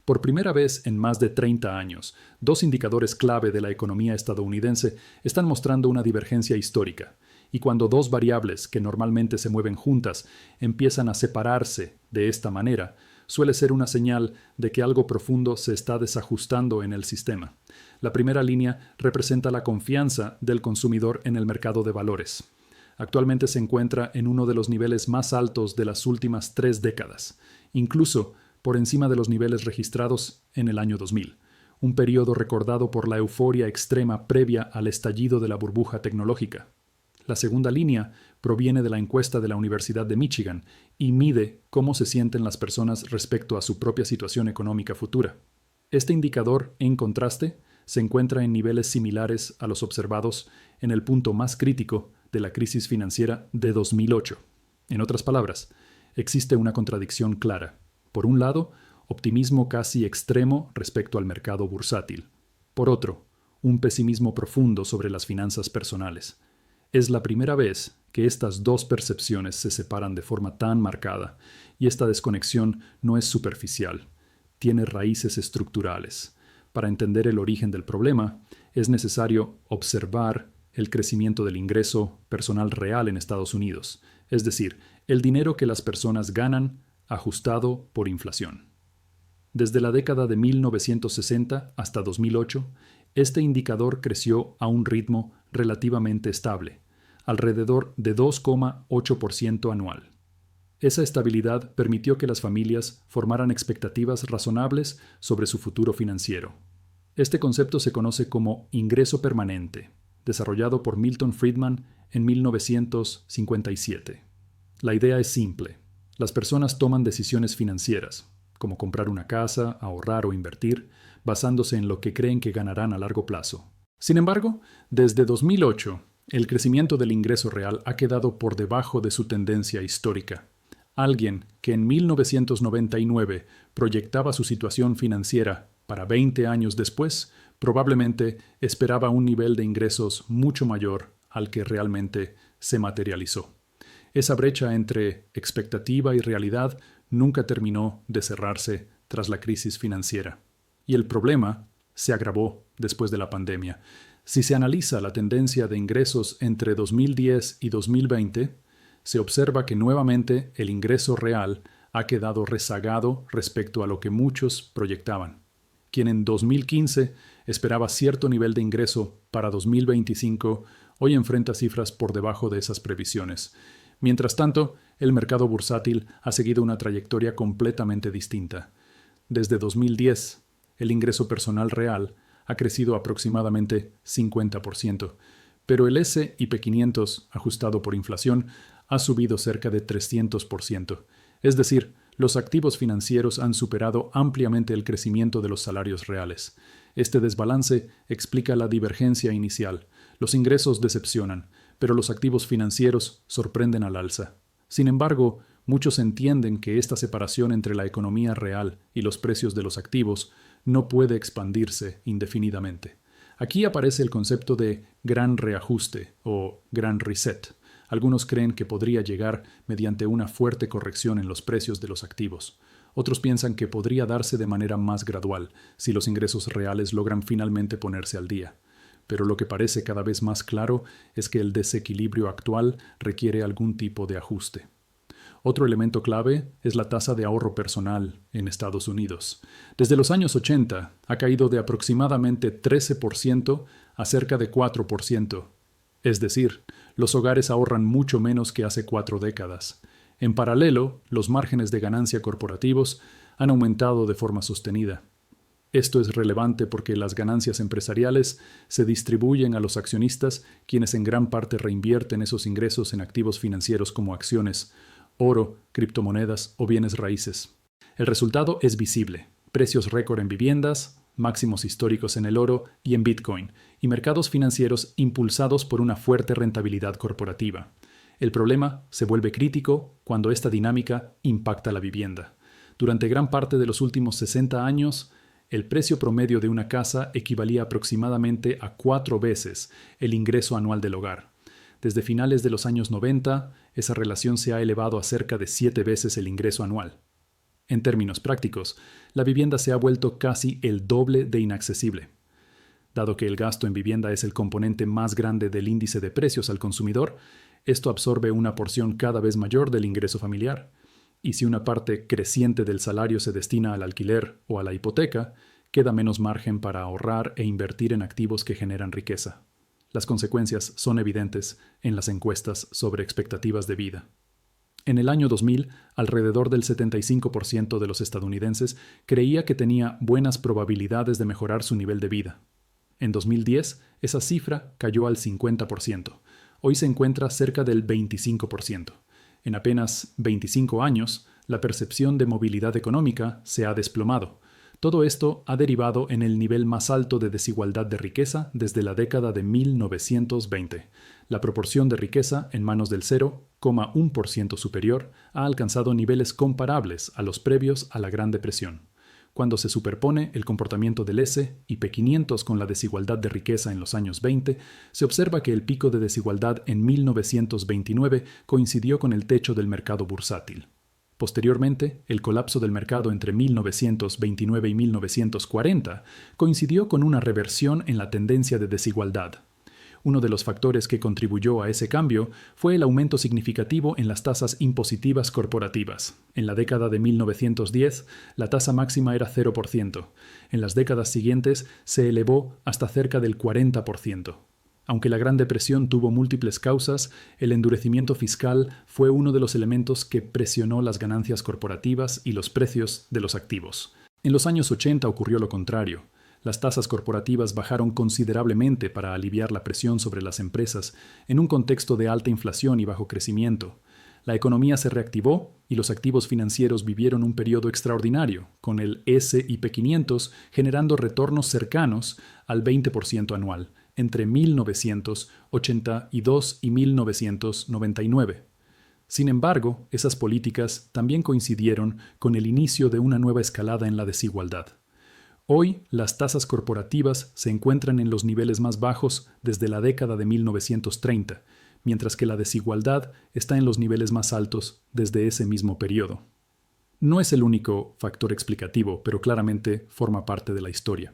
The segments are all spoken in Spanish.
Por primera vez en más de 30 años, dos indicadores clave de la economía estadounidense están mostrando una divergencia histórica. Y cuando dos variables que normalmente se mueven juntas empiezan a separarse de esta manera, suele ser una señal de que algo profundo se está desajustando en el sistema. La primera línea representa la confianza del consumidor en el mercado de valores. Actualmente se encuentra en uno de los niveles más altos de las últimas 3 décadas, incluso por encima de los niveles registrados en el año 2000, un periodo recordado por la euforia extrema previa al estallido de la burbuja tecnológica. La segunda línea proviene de la encuesta de la Universidad de Michigan y mide cómo se sienten las personas respecto a su propia situación económica futura. Este indicador, en contraste, se encuentra en niveles similares a los observados en el punto más crítico de la crisis financiera de 2008. En otras palabras, existe una contradicción clara. Por un lado, optimismo casi extremo respecto al mercado bursátil. Por otro, un pesimismo profundo sobre las finanzas personales. Es la primera vez que estas dos percepciones se separan de forma tan marcada, y esta desconexión no es superficial, tiene raíces estructurales. Para entender el origen del problema, es necesario observar el crecimiento del ingreso personal real en Estados Unidos, es decir, el dinero que las personas ganan ajustado por inflación. Desde la década de 1960 hasta 2008, este indicador creció a un ritmo relativamente estable, alrededor de 2,8% anual. Esa estabilidad permitió que las familias formaran expectativas razonables sobre su futuro financiero. Este concepto se conoce como ingreso permanente, desarrollado por Milton Friedman en 1957. La idea es simple. Las personas toman decisiones financieras, como comprar una casa, ahorrar o invertir, basándose en lo que creen que ganarán a largo plazo. Sin embargo, desde 2008, el crecimiento del ingreso real ha quedado por debajo de su tendencia histórica. Alguien que en 1999 proyectaba su situación financiera para 20 años después, probablemente esperaba un nivel de ingresos mucho mayor al que realmente se materializó. Esa brecha entre expectativa y realidad nunca terminó de cerrarse tras la crisis financiera. Y el problema se agravó después de la pandemia. Si se analiza la tendencia de ingresos entre 2010 y 2020, se observa que nuevamente el ingreso real ha quedado rezagado respecto a lo que muchos proyectaban. Quien en 2015 esperaba cierto nivel de ingreso para 2025, hoy enfrenta cifras por debajo de esas previsiones. Mientras tanto, el mercado bursátil ha seguido una trayectoria completamente distinta. Desde 2010, el ingreso personal real ha crecido aproximadamente 50%, pero el S&P 500, ajustado por inflación, ha subido cerca de 300%. Es decir, los activos financieros han superado ampliamente el crecimiento de los salarios reales. Este desbalance explica la divergencia inicial. Los ingresos decepcionan, pero los activos financieros sorprenden al alza. Sin embargo, muchos entienden que esta separación entre la economía real y los precios de los activos no puede expandirse indefinidamente. Aquí aparece el concepto de gran reajuste o gran reset. Algunos creen que podría llegar mediante una fuerte corrección en los precios de los activos. Otros piensan que podría darse de manera más gradual, si los ingresos reales logran finalmente ponerse al día. Pero lo que parece cada vez más claro es que el desequilibrio actual requiere algún tipo de ajuste. Otro elemento clave es la tasa de ahorro personal en Estados Unidos. Desde los años 80 ha caído de aproximadamente 13% a cerca de 4%. Es decir, los hogares ahorran mucho menos que hace 4 décadas. En paralelo, los márgenes de ganancia corporativos han aumentado de forma sostenida. Esto es relevante porque las ganancias empresariales se distribuyen a los accionistas, quienes en gran parte reinvierten esos ingresos en activos financieros como acciones, oro, criptomonedas o bienes raíces. El resultado es visible: precios récord en viviendas, máximos históricos en el oro y en Bitcoin, y mercados financieros impulsados por una fuerte rentabilidad corporativa. El problema se vuelve crítico cuando esta dinámica impacta la vivienda. Durante gran parte de los últimos 60 años, el precio promedio de una casa equivalía aproximadamente a 4 veces el ingreso anual del hogar. Desde finales de los años 90, esa relación se ha elevado a cerca de 7 veces el ingreso anual. En términos prácticos, la vivienda se ha vuelto casi el doble de inaccesible. Dado que el gasto en vivienda es el componente más grande del índice de precios al consumidor, esto absorbe una porción cada vez mayor del ingreso familiar. Y si una parte creciente del salario se destina al alquiler o a la hipoteca, queda menos margen para ahorrar e invertir en activos que generan riqueza. Las consecuencias son evidentes en las encuestas sobre expectativas de vida. En el año 2000, alrededor del 75% de los estadounidenses creía que tenía buenas probabilidades de mejorar su nivel de vida. En 2010, esa cifra cayó al 50%. Hoy se encuentra cerca del 25%. En apenas 25 años, la percepción de movilidad económica se ha desplomado. Todo esto ha derivado en el nivel más alto de desigualdad de riqueza desde la década de 1920. La proporción de riqueza en manos del 0,1% superior ha alcanzado niveles comparables a los previos a la Gran Depresión. Cuando se superpone el comportamiento del S&P 500 con la desigualdad de riqueza en los años 20, se observa que el pico de desigualdad en 1929 coincidió con el techo del mercado bursátil. Posteriormente, el colapso del mercado entre 1929 y 1940 coincidió con una reversión en la tendencia de desigualdad. Uno de los factores que contribuyó a ese cambio fue el aumento significativo en las tasas impositivas corporativas. En la década de 1910, la tasa máxima era 0%. En las décadas siguientes se elevó hasta cerca del 40%. Aunque la Gran Depresión tuvo múltiples causas, el endurecimiento fiscal fue uno de los elementos que presionó las ganancias corporativas y los precios de los activos. En los años 80 ocurrió lo contrario. Las tasas corporativas bajaron considerablemente para aliviar la presión sobre las empresas en un contexto de alta inflación y bajo crecimiento. La economía se reactivó y los activos financieros vivieron un periodo extraordinario, con el S&P 500 generando retornos cercanos al 20% anual entre 1982 y 1999. Sin embargo, esas políticas también coincidieron con el inicio de una nueva escalada en la desigualdad. Hoy, las tasas corporativas se encuentran en los niveles más bajos desde la década de 1930, mientras que la desigualdad está en los niveles más altos desde ese mismo periodo. No es el único factor explicativo, pero claramente forma parte de la historia.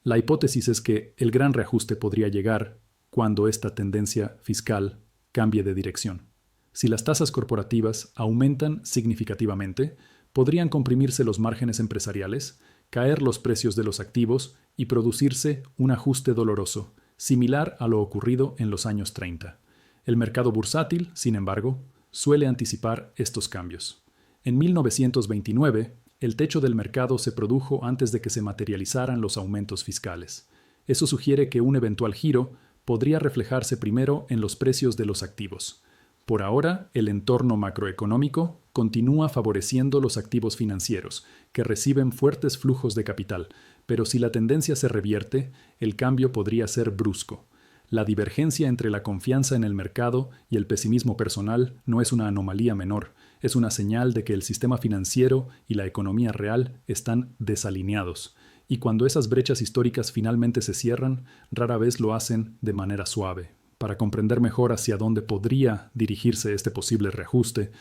La hipótesis es que el gran reajuste podría llegar cuando esta tendencia fiscal cambie de dirección. Si las tasas corporativas aumentan significativamente, podrían comprimirse los márgenes empresariales, caer los precios de los activos y producirse un ajuste doloroso, similar a lo ocurrido en los años 30. El mercado bursátil, sin embargo, suele anticipar estos cambios. En 1929, el techo del mercado se produjo antes de que se materializaran los aumentos fiscales. Eso sugiere que un eventual giro podría reflejarse primero en los precios de los activos. Por ahora, el entorno macroeconómico continúa favoreciendo los activos financieros, que reciben fuertes flujos de capital, pero si la tendencia se revierte, el cambio podría ser brusco. La divergencia entre la confianza en el mercado y el pesimismo personal no es una anomalía menor, es una señal de que el sistema financiero y la economía real están desalineados. Y cuando esas brechas históricas finalmente se cierran, rara vez lo hacen de manera suave. Para comprender mejor hacia dónde podría dirigirse este posible reajuste,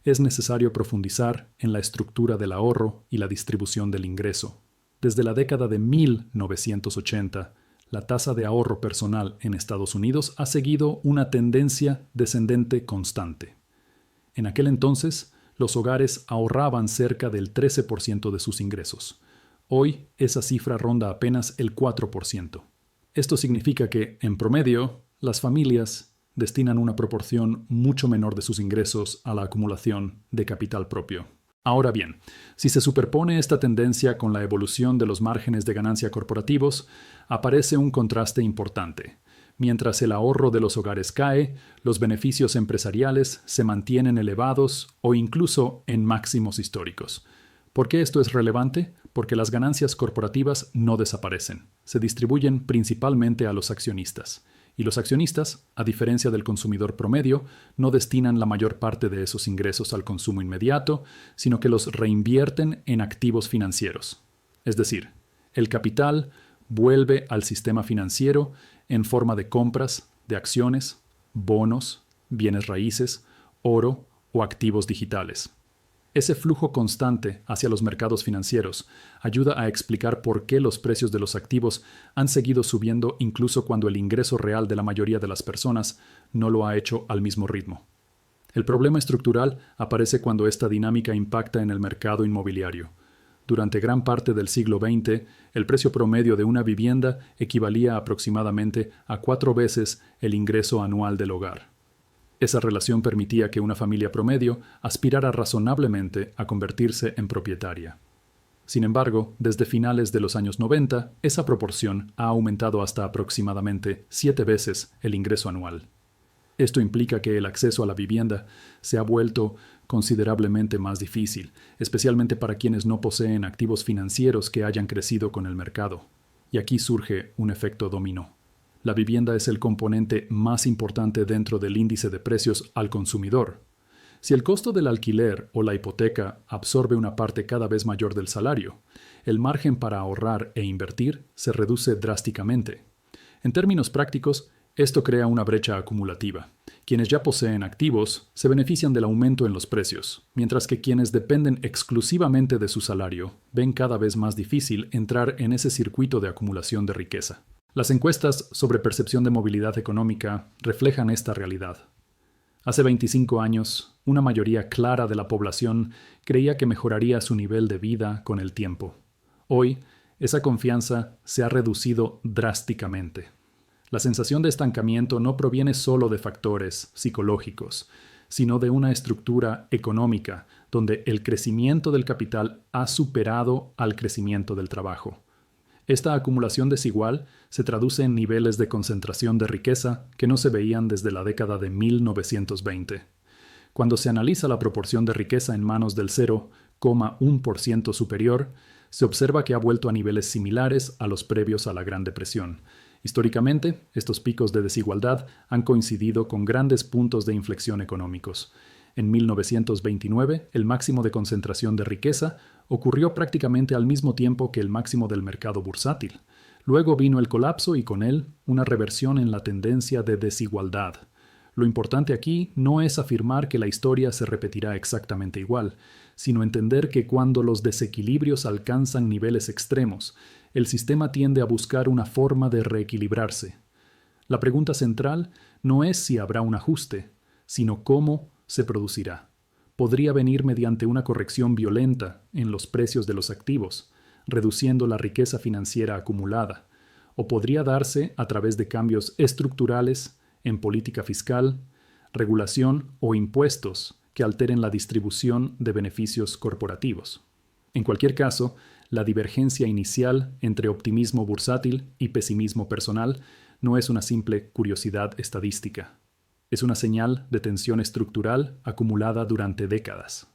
es necesario profundizar en la estructura del ahorro y la distribución del ingreso. Desde la década de 1980, la tasa de ahorro personal en Estados Unidos ha seguido una tendencia descendente constante. En aquel entonces, los hogares ahorraban cerca del 13% de sus ingresos. Hoy, esa cifra ronda apenas el 4%. Esto significa que, en promedio, las familias destinan una proporción mucho menor de sus ingresos a la acumulación de capital propio. Ahora bien, si se superpone esta tendencia con la evolución de los márgenes de ganancia corporativos, aparece un contraste importante. Mientras el ahorro de los hogares cae, los beneficios empresariales se mantienen elevados o incluso en máximos históricos. ¿Por qué esto es relevante? Porque las ganancias corporativas no desaparecen, se distribuyen principalmente a los accionistas. Y los accionistas, a diferencia del consumidor promedio, no destinan la mayor parte de esos ingresos al consumo inmediato, sino que los reinvierten en activos financieros. Es decir, el capital vuelve al sistema financiero en forma de compras de acciones, bonos, bienes raíces, oro o activos digitales. Ese flujo constante hacia los mercados financieros ayuda a explicar por qué los precios de los activos han seguido subiendo incluso cuando el ingreso real de la mayoría de las personas no lo ha hecho al mismo ritmo. El problema estructural aparece cuando esta dinámica impacta en el mercado inmobiliario. Durante gran parte del siglo XX, el precio promedio de una vivienda equivalía aproximadamente a 4 veces el ingreso anual del hogar. Esa relación permitía que una familia promedio aspirara razonablemente a convertirse en propietaria. Sin embargo, desde finales de los años 90, esa proporción ha aumentado hasta aproximadamente 7 veces el ingreso anual. Esto implica que el acceso a la vivienda se ha vuelto considerablemente más difícil, especialmente para quienes no poseen activos financieros que hayan crecido con el mercado. Y aquí surge un efecto dominó. La vivienda es el componente más importante dentro del índice de precios al consumidor. Si el costo del alquiler o la hipoteca absorbe una parte cada vez mayor del salario, el margen para ahorrar e invertir se reduce drásticamente. En términos prácticos, esto crea una brecha acumulativa. Quienes ya poseen activos se benefician del aumento en los precios, mientras que quienes dependen exclusivamente de su salario ven cada vez más difícil entrar en ese circuito de acumulación de riqueza. Las encuestas sobre percepción de movilidad económica reflejan esta realidad. Hace 25 años, una mayoría clara de la población creía que mejoraría su nivel de vida con el tiempo. Hoy, esa confianza se ha reducido drásticamente. La sensación de estancamiento no proviene solo de factores psicológicos, sino de una estructura económica donde el crecimiento del capital ha superado al crecimiento del trabajo. Esta acumulación desigual se traduce en niveles de concentración de riqueza que no se veían desde la década de 1920. Cuando se analiza la proporción de riqueza en manos del 0,1% superior, se observa que ha vuelto a niveles similares a los previos a la Gran Depresión. Históricamente, estos picos de desigualdad han coincidido con grandes puntos de inflexión económicos. En 1929, el máximo de concentración de riqueza ocurrió prácticamente al mismo tiempo que el máximo del mercado bursátil. Luego vino el colapso y con él una reversión en la tendencia de desigualdad. Lo importante aquí no es afirmar que la historia se repetirá exactamente igual, sino entender que cuando los desequilibrios alcanzan niveles extremos, el sistema tiende a buscar una forma de reequilibrarse. La pregunta central no es si habrá un ajuste, sino cómo se producirá. Podría venir mediante una corrección violenta en los precios de los activos, reduciendo la riqueza financiera acumulada, o podría darse a través de cambios estructurales en política fiscal, regulación o impuestos que alteren la distribución de beneficios corporativos. En cualquier caso, la divergencia inicial entre optimismo bursátil y pesimismo personal no es una simple curiosidad estadística. Es una señal de tensión estructural acumulada durante décadas.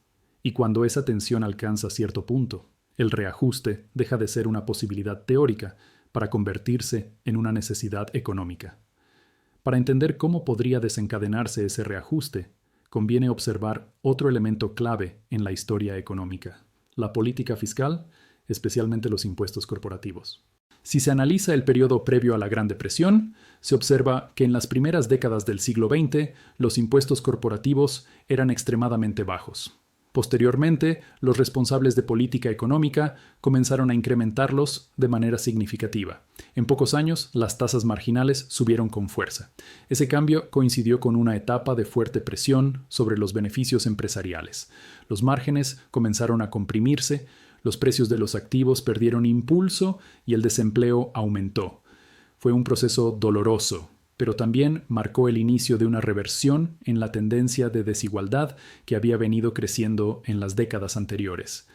Y cuando esa tensión alcanza cierto punto, el reajuste deja de ser una posibilidad teórica para convertirse en una necesidad económica. Para entender cómo podría desencadenarse ese reajuste, conviene observar otro elemento clave en la historia económica: la política fiscal, especialmente los impuestos corporativos. Si se analiza el periodo previo a la Gran Depresión, se observa que en las primeras décadas del siglo XX los impuestos corporativos eran extremadamente bajos. Posteriormente, los responsables de política económica comenzaron a incrementarlos de manera significativa. En pocos años, las tasas marginales subieron con fuerza. Ese cambio coincidió con una etapa de fuerte presión sobre los beneficios empresariales. Los márgenes comenzaron a comprimirse, los precios de los activos perdieron impulso y el desempleo aumentó. Fue un proceso doloroso, pero también marcó el inicio de una reversión en la tendencia de desigualdad que había venido creciendo en las décadas anteriores.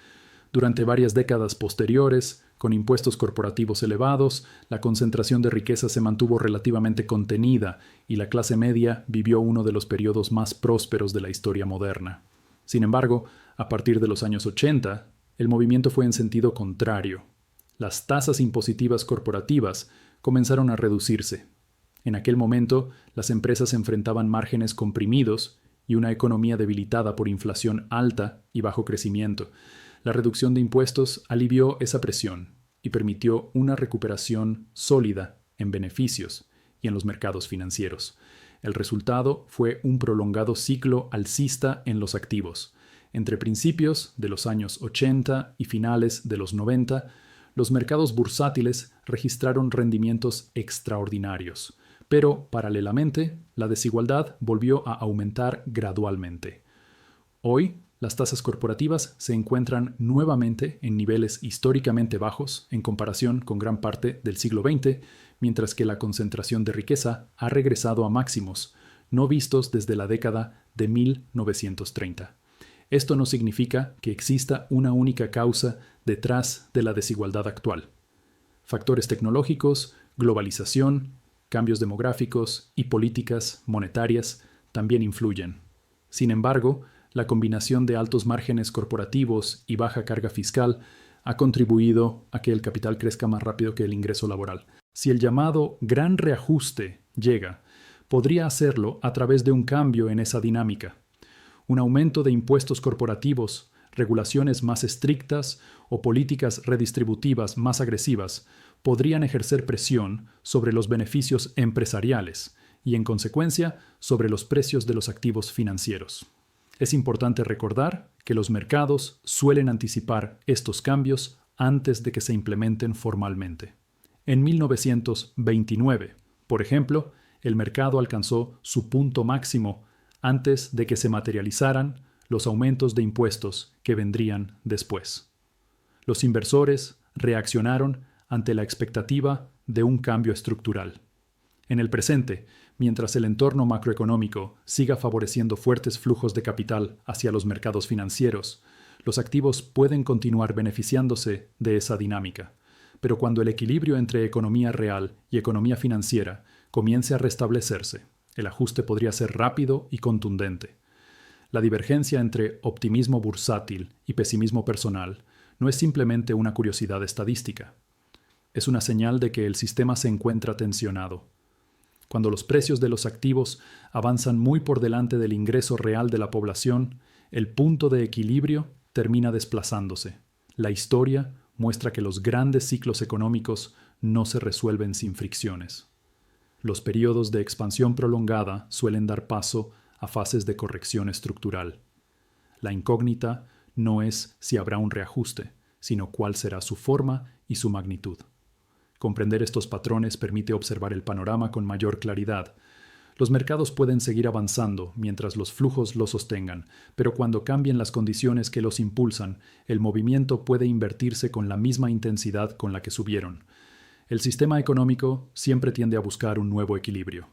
Durante varias décadas posteriores, con impuestos corporativos elevados, la concentración de riqueza se mantuvo relativamente contenida y la clase media vivió uno de los periodos más prósperos de la historia moderna. Sin embargo, a partir de los años 80, el movimiento fue en sentido contrario. Las tasas impositivas corporativas comenzaron a reducirse. En aquel momento, las empresas enfrentaban márgenes comprimidos y una economía debilitada por inflación alta y bajo crecimiento. La reducción de impuestos alivió esa presión y permitió una recuperación sólida en beneficios y en los mercados financieros. El resultado fue un prolongado ciclo alcista en los activos. Entre principios de los años 80 y finales de los 90, los mercados bursátiles registraron rendimientos extraordinarios, pero paralelamente la desigualdad volvió a aumentar gradualmente. Hoy, las tasas corporativas se encuentran nuevamente en niveles históricamente bajos en comparación con gran parte del siglo XX, mientras que la concentración de riqueza ha regresado a máximos no vistos desde la década de 1930. Esto no significa que exista una única causa detrás de la desigualdad actual. Factores tecnológicos, globalización, cambios demográficos y políticas monetarias también influyen. Sin embargo, la combinación de altos márgenes corporativos y baja carga fiscal ha contribuido a que el capital crezca más rápido que el ingreso laboral. Si el llamado gran reajuste llega, podría hacerlo a través de un cambio en esa dinámica. Un aumento de impuestos corporativos, regulaciones más estrictas o políticas redistributivas más agresivas podrían ejercer presión sobre los beneficios empresariales y, en consecuencia, sobre los precios de los activos financieros. Es importante recordar que los mercados suelen anticipar estos cambios antes de que se implementen formalmente. En 1929, por ejemplo, el mercado alcanzó su punto máximo antes de que se materializaran los aumentos de impuestos que vendrían después. Los inversores reaccionaron ante la expectativa de un cambio estructural. En el presente, mientras el entorno macroeconómico siga favoreciendo fuertes flujos de capital hacia los mercados financieros, los activos pueden continuar beneficiándose de esa dinámica. Pero cuando el equilibrio entre economía real y economía financiera comience a restablecerse, el ajuste podría ser rápido y contundente. La divergencia entre optimismo bursátil y pesimismo personal no es simplemente una curiosidad estadística. Es una señal de que el sistema se encuentra tensionado. Cuando los precios de los activos avanzan muy por delante del ingreso real de la población, el punto de equilibrio termina desplazándose. La historia muestra que los grandes ciclos económicos no se resuelven sin fricciones. Los periodos de expansión prolongada suelen dar paso a fases de corrección estructural. La incógnita no es si habrá un reajuste, sino cuál será su forma y su magnitud. Comprender estos patrones permite observar el panorama con mayor claridad. Los mercados pueden seguir avanzando mientras los flujos los sostengan, pero cuando cambien las condiciones que los impulsan, el movimiento puede invertirse con la misma intensidad con la que subieron. El sistema económico siempre tiende a buscar un nuevo equilibrio.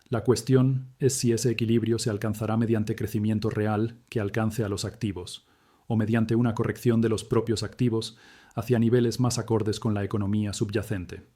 La cuestión es si ese equilibrio se alcanzará mediante crecimiento real que alcance a los activos, o mediante una corrección de los propios activos hacia niveles más acordes con la economía subyacente.